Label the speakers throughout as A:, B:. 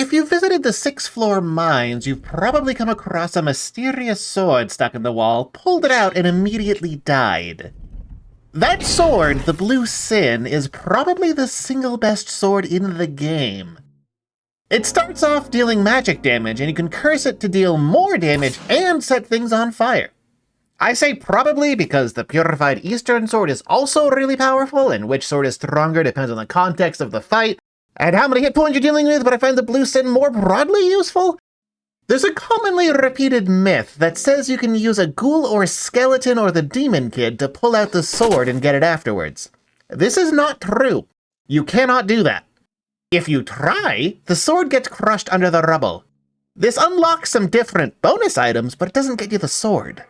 A: If you visited the 6th floor mines, you've probably come across a mysterious sword stuck in the wall, pulled it out, and immediately died. That sword, the Blue Sin, is probably the single best sword in the game. It starts off dealing magic damage, and you can curse it to deal more damage and set things on fire. I say probably because the Purified Eastern Sword is also really powerful, and which sword is stronger depends on the context of the fight, and how many hit points you're dealing with, but I find the Blue Sin more broadly useful. There's a commonly repeated myth that says you can use a ghoul or skeleton or the demon kid to pull out the sword and get it afterwards. This is not true. You cannot do that. If you try, the sword gets crushed under the rubble. This unlocks some different bonus items, but it doesn't get you the sword.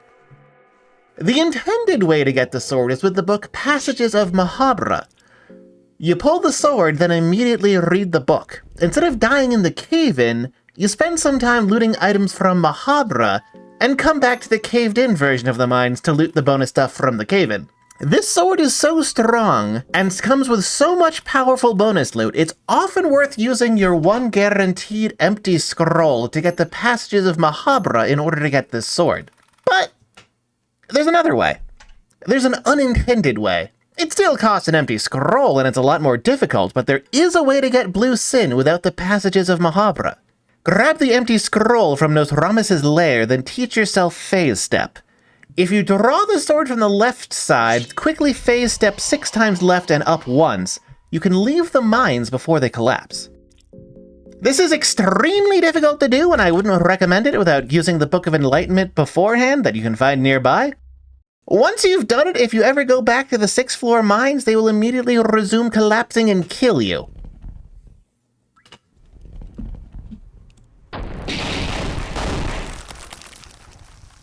A: The intended way to get the sword is with the book Passages of Mahabre. You pull the sword, then immediately read the book. Instead of dying in the cave-in, you spend some time looting items from Mahabre, and come back to the caved-in version of the mines to loot the bonus stuff from the cave-in. This sword is so strong, and comes with so much powerful bonus loot, it's often worth using your one guaranteed empty scroll to get the Passages of Mahabre in order to get this sword. But there's another way. There's an unintended way. It still costs an empty scroll, and it's a lot more difficult, but there is a way to get Blue Sin without the Passages of Mahabre. Grab the empty scroll from Nosramis's lair, then teach yourself Phase Step. If you draw the sword from the left side, quickly Phase Step 6 times left and up once, you can leave the mines before they collapse. This is extremely difficult to do, and I wouldn't recommend it without using the Book of Enlightenment beforehand that you can find nearby. Once you've done it, if you ever go back to the 6th floor mines, they will immediately resume collapsing and kill you.